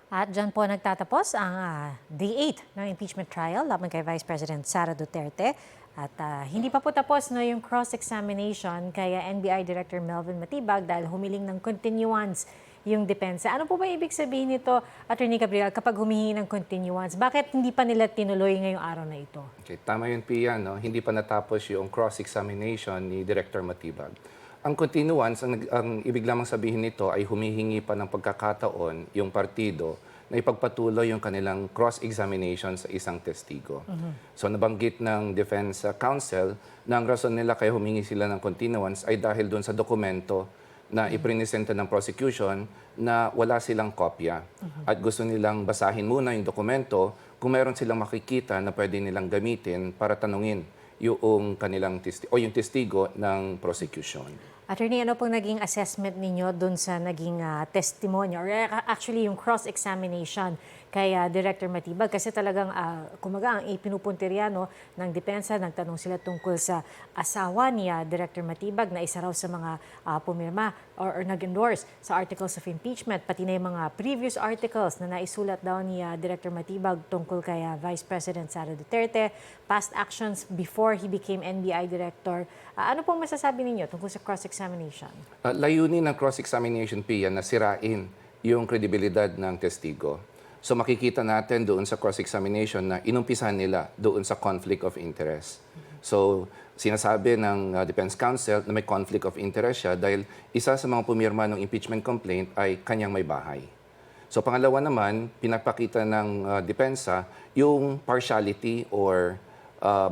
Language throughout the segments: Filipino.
At dyan po nagtatapos ang Day 8 ng impeachment trial laban kay Vice President Sara Duterte. At hindi pa po tapos no, yung cross-examination kay NBI Director Melvin Matibag dahil humiling ng continuance yung depensa. Ano po ba ibig sabihin nito, Attorney Gabriel, kapag humihingi ng continuance? Bakit hindi pa nila tinuloy ngayong araw na ito? Okay, tama yun, Pia. No? Hindi pa natapos yung cross-examination ni Director Matibag. Ang continuance, ang ibig lamang sabihin nito ay humihingi pa ng pagkakataon yung partido na ipagpatuloy yung kanilang cross-examination sa isang testigo. So nabanggit ng Defense Counsel na ang rason nila kaya humingi sila ng continuance ay dahil doon sa dokumento na iprinesenta ng prosecution na wala silang kopya. At gusto nilang basahin muna yung dokumento kung meron silang makikita na pwede nilang gamitin para tanungin yung kanilang yung testigo ng prosecution. Attorney, ano pong naging assessment ninyo dun sa naging testimonya or actually yung cross-examination kay Director Matibag? Kasi talagang, kumaga, ang ipinupuntirya no, ng depensa, nagtanong sila tungkol sa asawa ni Director Matibag na isa raw sa mga pumirma or nag-endorse sa articles of impeachment, pati na yung mga previous articles na naisulat daw ni Director Matibag tungkol kay Vice President Sara Duterte, past actions before he became NBI Director. Ano pong masasabi ninyo tungkol sa cross-examination? Layunin ng cross-examination, Pia, na sirain yung kredibilidad ng testigo. So makikita natin doon sa cross-examination na inumpisahan nila doon sa conflict of interest. So sinasabi ng Defense Counsel na may conflict of interest siya dahil isa sa mga pumirma ng impeachment complaint ay kanyang may bahay. So pangalawa naman, pinapakita ng depensa yung partiality or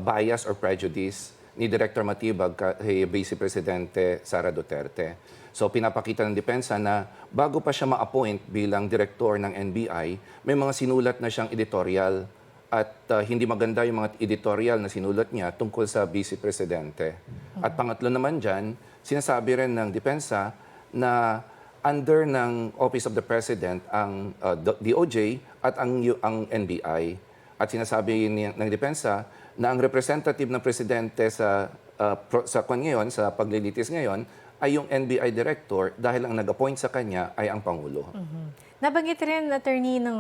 bias or prejudice ni Director Matibag kay Vice Presidente Sara Duterte. So pinapakita ng depensa na bago pa siya ma-appoint bilang direktor ng NBI, may mga sinulat na siyang editorial at hindi maganda yung mga editorial na sinulat niya tungkol sa Vice Presidente. At pangatlo naman dyan, sinasabi rin ng depensa na under ng Office of the President ang DOJ at ang NBI. At sinasabi ng depensa na ang representative ng presidente sa ngayon, sa paglilitis ngayon, ay yung NBI director dahil ang nag-appoint sa kanya ay ang Pangulo. Nabanggit rin, attorney, ng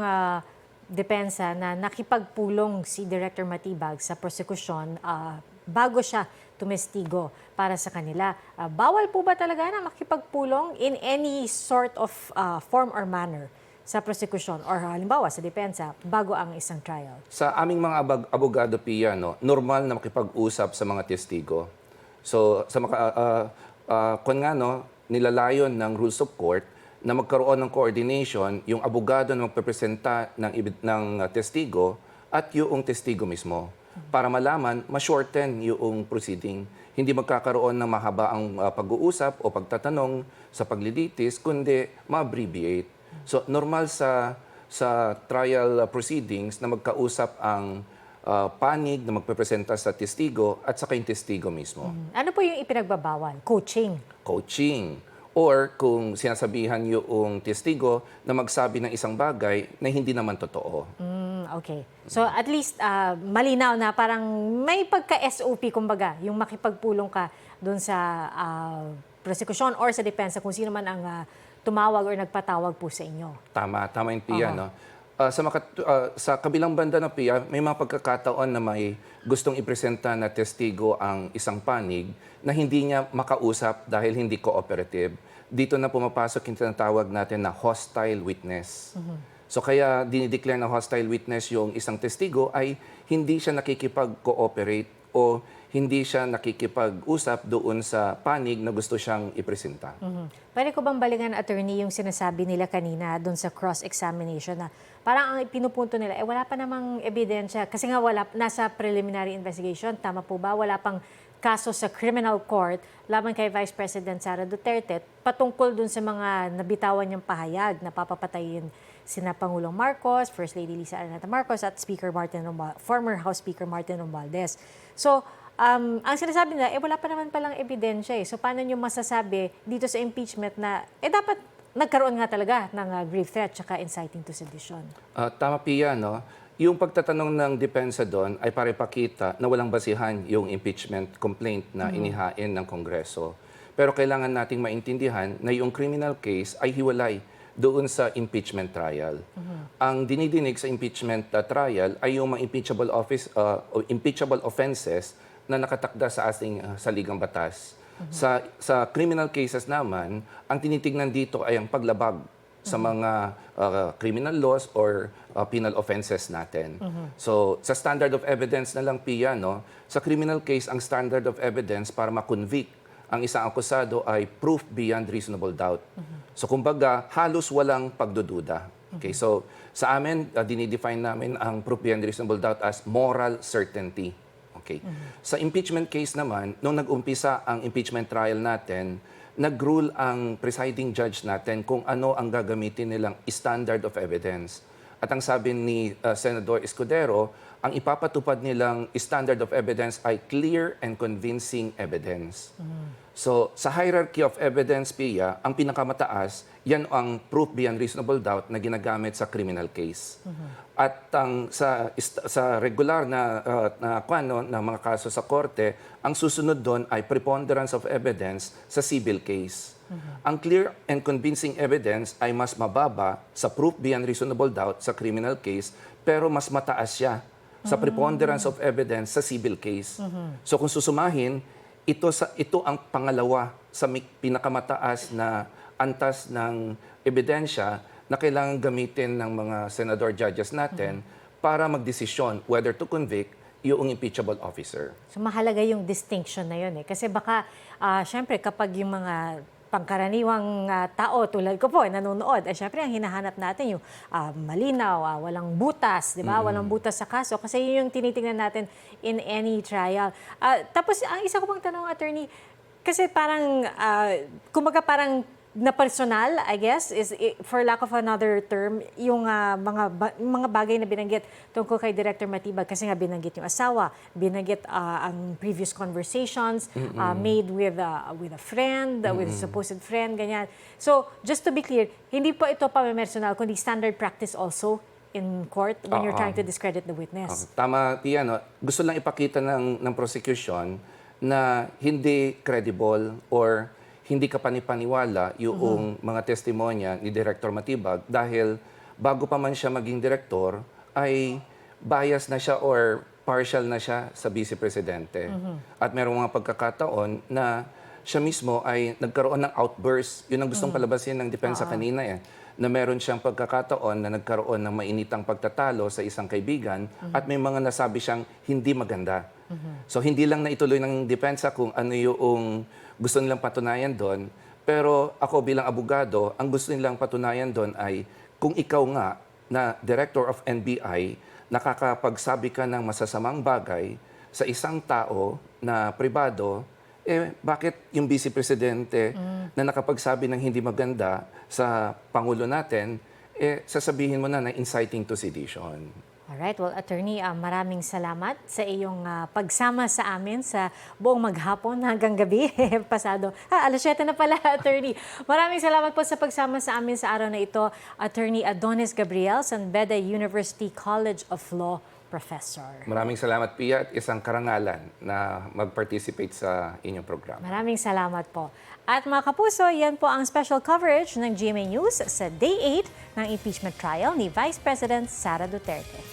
depensa na nakipagpulong si Director Matibag sa prosekusyon bago siya tumestigo para sa kanila. Bawal po ba talaga na makipagpulong in any sort of form or manner sa prosecution or halimbawa sa depensa bago ang isang trial? Sa aming mga abogado, Pia, no, normal na makipag-usap sa mga testigo. So, kung nga, no, nilalayon ng rules of court na magkaroon ng coordination yung abogado na magpepresenta ng testigo at yung testigo mismo para malaman, ma-shorten yung proceeding. Hindi magkakaroon ng mahaba ang pag-uusap o pagtatanong sa paglilitis, kundi ma-abbreviate. So normal sa trial proceedings na magkausap ang panig na magpepresenta sa testigo at saka yung testigo mismo. Ano po yung ipinagbabawal? Coaching? Coaching. Or kung sinasabihan yung testigo na magsabi ng isang bagay na hindi naman totoo. Okay. So at least malinaw na parang may pagka-SOP kumbaga, yung makipagpulong ka doon sa prosecution or sa depensa kung sino man ang tumawag or nagpatawag po sa inyo. Tama yung Pia, no? Sa kabilang banda ng Pia, may mga pagkakataon na may gustong ipresenta na testigo ang isang panig na hindi niya makausap dahil hindi cooperative. Dito na pumapasok yung tinatawag natin na hostile witness. So kaya dinideclare na hostile witness yung isang testigo ay hindi siya nakikipag-cooperate o hindi siya nakikipag-usap doon sa panig na gusto siyang ipresenta. Pwede ko bang balikan, attorney, yung sinasabi nila kanina doon sa cross-examination na parang ang pinupunto nila, wala pa namang ebidensya. Kasi nga nasa preliminary investigation, tama po ba? Wala pang kaso sa criminal court laban kay Vice President Sara Duterte patungkol doon sa mga nabitawan niyang pahayag na papapatayin sina Pangulong Marcos, First Lady Lisa Araneta Marcos at former House Speaker Martin Romualdez. So, ang sinasabi nila, wala pa naman palang ebidensya eh. So, paano nyo masasabi dito sa impeachment na, dapat nagkaroon nga talaga ng grave threat tsaka inciting to sedition? Tama, Pia, no? Yung pagtatanong ng depensa doon ay para ipakita na walang basihan yung impeachment complaint na inihain ng Kongreso. Pero kailangan nating maintindihan na yung criminal case ay hiwalay doon sa impeachment trial. Ang dinidinig sa impeachment trial ay yung mga impeachable offenses na nakatakda sa ating saligang batas. Sa criminal cases naman, ang tinitignan dito ay ang paglabag sa mga criminal laws or penal offenses natin. So, sa standard of evidence na lang, Pia, no? Sa criminal case, ang standard of evidence para ma-convict ang isang akusado ay proof beyond reasonable doubt. So, kumbaga, halos walang pagdududa. Okay, so sa amin, dinidefine namin ang proof beyond reasonable doubt as moral certainty. Okay. Sa impeachment case naman, nung nag-umpisa ang impeachment trial natin, nag-rule ang presiding judge natin kung ano ang gagamitin nilang standard of evidence. At ang sabi ni Senador Escudero, ang ipapatupad nilang standard of evidence ay clear and convincing evidence. So, sa hierarchy of evidence, Pia, ang pinakamataas, yan ang proof beyond reasonable doubt na ginagamit sa criminal case. At sa regular na mga kaso sa korte, ang susunod doon ay preponderance of evidence sa civil case. Ang clear and convincing evidence ay mas mababa sa proof beyond reasonable doubt sa criminal case, pero mas mataas siya sa preponderance of evidence sa civil case. So kung susumahin, ito ang pangalawa sa pinakamataas na antas ng ebidensya na kailangan gamitin ng mga senador judges natin para magdesisyon whether to convict yung impeachable officer. So mahalaga yung distinction na yun eh. Kasi baka, syempre kapag yung mga pangkaraniwang tao tulad ko po, nanonood, syempre ang hinahanap natin yung malinaw, walang butas, di ba? Walang butas sa kaso. Kasi yun yung tinitingnan natin in any trial. Tapos, ang isa ko pang tanong, attorney, kasi parang, kumbaga parang na personal, I guess, is for lack of another term, yung mga bagay na binanggit tungkol kay Director Matibag kasi nga binanggit yung asawa, binanggit ang previous conversations made with a friend, with a supposed friend, ganyan. So, just to be clear, hindi po ito pamimersonal, kundi standard practice also in court when you're trying to discredit the witness. Tama, Pia, no? Gusto lang ipakita ng prosecution na hindi credible or hindi ka panipaniwala yung mga testimonya ni Director Matibag dahil bago pa man siya maging direktor ay bias na siya or partial na siya sa Vice Presidente. At merong mga pagkakataon na siya mismo ay nagkaroon ng outburst. Yun ang gustong palabasin ng depensa kanina eh. Na meron siyang pagkakataon na nagkaroon ng mainitang pagtatalo sa isang kaibigan at may mga nasabi siyang hindi maganda. So hindi lang naituloy ng depensa kung ano yung gusto nilang patunayan doon, pero ako bilang abogado, ang gusto nilang patunayan doon ay kung ikaw nga na Director of NBI, nakakapagsabi ka ng masasamang bagay sa isang tao na pribado, bakit yung Vice Presidente na nakapagsabi ng hindi maganda sa Pangulo natin, sasabihin mo na inciting to sedition. Alright, well, attorney, maraming salamat sa iyong pagsama sa amin sa buong maghapon hanggang gabi. Pasado. Alas 7 na pala, attorney. Maraming salamat po sa pagsama sa amin sa araw na ito, Attorney Adonis Gabriel, San Beda University College of Law Professor. Maraming salamat, Pia, at isang karangalan na mag-participate sa inyong programa. Maraming salamat po. At mga kapuso, yan po ang special coverage ng GMA News sa Day 8 ng impeachment trial ni Vice President Sara Duterte.